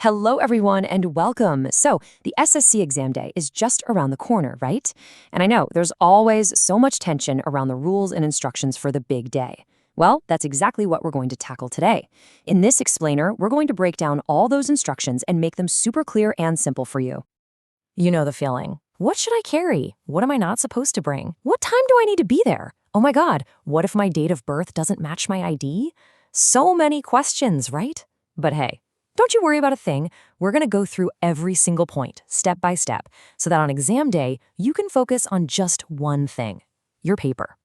Hello, everyone, and welcome. So, the SSC exam day is just around the corner, right? And I know there's always so much tension around the rules and instructions for the big day. Well, that's exactly what we're going to tackle today. In this explainer, we're going to break down all those instructions and make them super clear and simple for you. You know the feeling. What should I carry? What am I not supposed to bring? What time do I need to be there? Oh my God, what if my date of birth doesn't match my ID? So many questions, right? But hey, don't you worry about a thing. We're going to go through every single point, step by step, so that on exam day, you can focus on just one thing, your paper.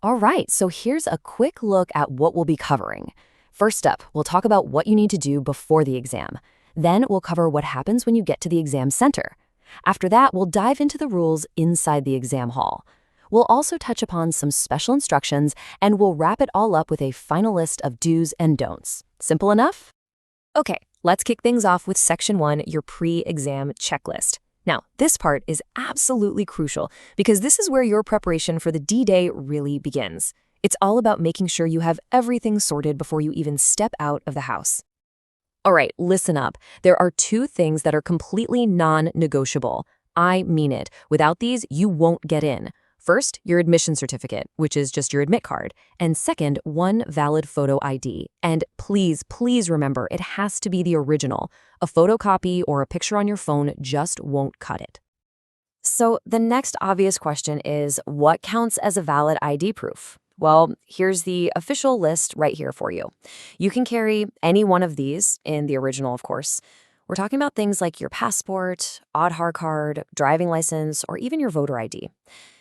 All right, so here's a quick look at what we'll be covering. First up, we'll talk about what you need to do before the exam. Then we'll cover what happens when you get to the exam center. After that, we'll dive into the rules inside the exam hall. We'll also touch upon some special instructions, and we'll wrap it all up with a final list of do's and don'ts. Simple enough? Okay, let's kick things off with Section 1, your pre-exam checklist. Now, this part is absolutely crucial because this is where your preparation for the D-Day really begins. It's all about making sure you have everything sorted before you even step out of the house. All right, listen up. There are two things that are completely non-negotiable. I mean it. Without these, you won't get in. First, your admission certificate, which is just your admit card. And second, one valid photo ID. And please, please remember, it has to be the original. A photocopy or a picture on your phone just won't cut it. So the next obvious question is, what counts as a valid ID proof? Well, here's the official list right here for you. You can carry any one of these, in the original, of course. We're talking about things like your passport, Aadhaar card, driving license, or even your voter ID.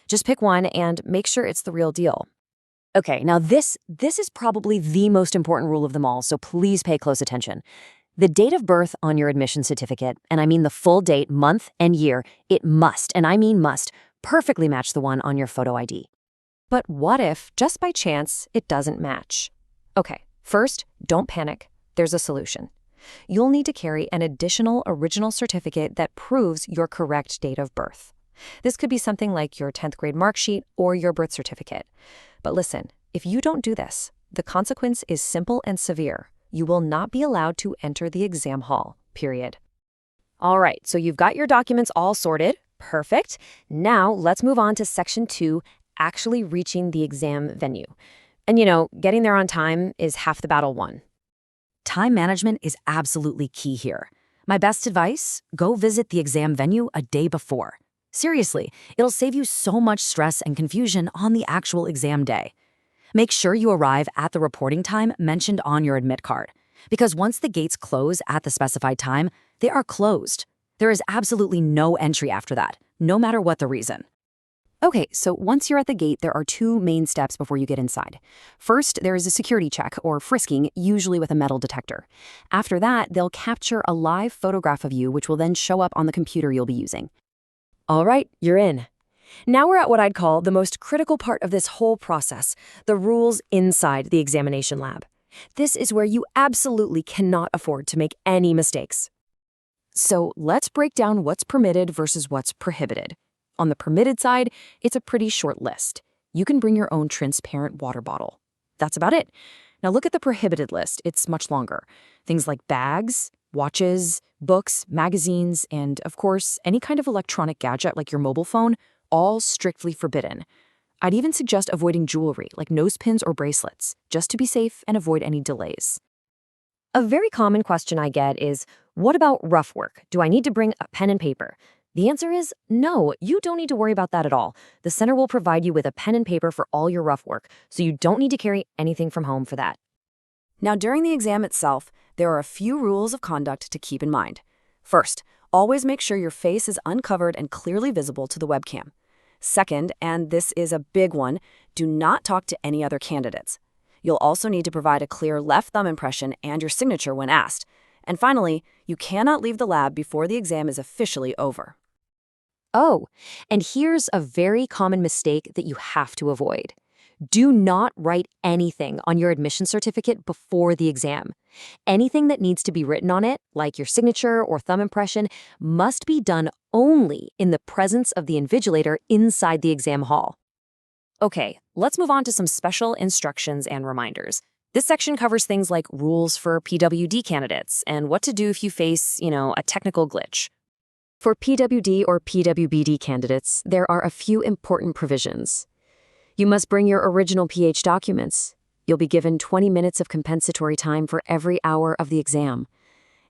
Just pick one and make sure it's the real deal. Okay, now this is probably the most important rule of them all, so please pay close attention. The date of birth on your admission certificate, and I mean the full date, month, and year, it must, and I mean must, perfectly match the one on your photo ID. But what if, just by chance, it doesn't match? Okay, first, don't panic. There's a solution. You'll need to carry an additional original certificate that proves your correct date of birth. This could be something like your 10th grade mark sheet or your birth certificate. But listen, if you don't do this, the consequence is simple and severe. You will not be allowed to enter the exam hall, period. All right, so you've got your documents all sorted. Perfect. Now let's move on to Section 2, actually reaching the exam venue. And getting there on time is half the battle won. Time management is absolutely key here. My best advice, go visit the exam venue a day before. Seriously, it'll save you so much stress and confusion on the actual exam day. Make sure you arrive at the reporting time mentioned on your admit card, because once the gates close at the specified time, they are closed. There is absolutely no entry after that, no matter what the reason. Okay, so once you're at the gate, there are two main steps before you get inside. First, there is a security check or frisking, usually with a metal detector. After that, they'll capture a live photograph of you, which will then show up on the computer you'll be using. All right, you're in. Now we're at what I'd call the most critical part of this whole process, the rules inside the examination lab. This is where you absolutely cannot afford to make any mistakes. So let's break down what's permitted versus what's prohibited. On the permitted side, it's a pretty short list. You can bring your own transparent water bottle. That's about it. Now look at the prohibited list. It's much longer. Things like bags, watches, books, magazines, and, of course, any kind of electronic gadget like your mobile phone, all strictly forbidden. I'd even suggest avoiding jewelry like nose pins or bracelets, just to be safe and avoid any delays. A very common question I get is, what about rough work? Do I need to bring a pen and paper? The answer is no, you don't need to worry about that at all. The center will provide you with a pen and paper for all your rough work, so you don't need to carry anything from home for that. Now, during the exam itself, there are a few rules of conduct to keep in mind. First, always make sure your face is uncovered and clearly visible to the webcam. Second, and this is a big one, do not talk to any other candidates. You'll also need to provide a clear left thumb impression and your signature when asked. And finally, you cannot leave the lab before the exam is officially over. Oh, and here's a very common mistake that you have to avoid. Do not write anything on your admission certificate before the exam. Anything that needs to be written on it, like your signature or thumb impression, must be done only in the presence of the invigilator inside the exam hall. Okay, let's move on to some special instructions and reminders. This section covers things like rules for PWD candidates and what to do if you face, a technical glitch. For PWD or PWBD candidates, there are a few important provisions. You must bring your original PH documents. You'll be given 20 minutes of compensatory time for every hour of the exam.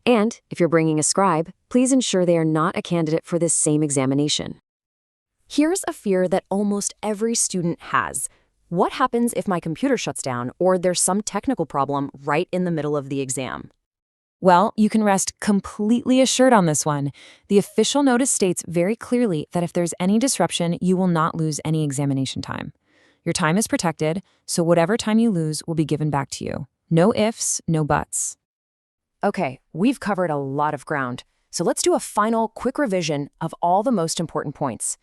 And if you're bringing a scribe, please ensure they are not a candidate for this same examination. Here's a fear that almost every student has. What happens if my computer shuts down or there's some technical problem right in the middle of the exam? Well, you can rest completely assured on this one. The official notice states very clearly that if there's any disruption, you will not lose any examination time. Your time is protected, so whatever time you lose will be given back to you. No ifs, no buts. Okay, we've covered a lot of ground, so let's do a final quick revision of all the most important points.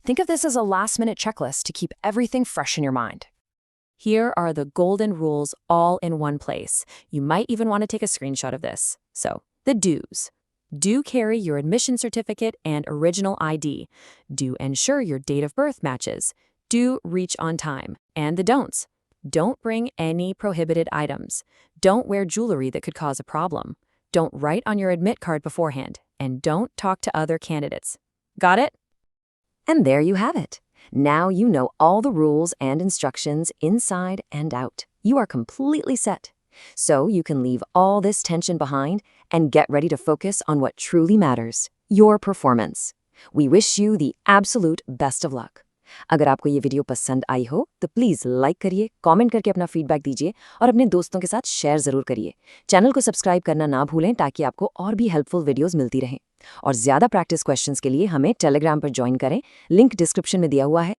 Think of this as a last-minute checklist to keep everything fresh in your mind. Here are the golden rules all in one place. You might even want to take a screenshot of this. So, the do's. Do carry your admission certificate and original ID. Do ensure your date of birth matches. Do reach on time. And the don'ts. Don't bring any prohibited items. Don't wear jewelry that could cause a problem. Don't write on your admit card beforehand. And don't talk to other candidates. Got it? And there you have it. Now you know all the rules and instructions inside and out. You are completely set. So you can leave all this tension behind and get ready to focus on what truly matters, your performance. We wish you the absolute best of luck. अगर आपको ये video पसंद आई हो तो please like करिए, comment करके अपना feedback दीजिए और अपने दोस्तों के साथ शेयर ज़रूर करिए। चैनल को सब्सक्राइब करना ना भूलें ताकि आपको और भी हेल्पफुल वीडियोस मिलती रहें। और ज़्यादा प्रैक्टिस क्वेश्चंस के लिए हमें टेलीग्राम पर ज्वाइन करें, लिंक डिस्क्रिप्शन में दिया हुआ है।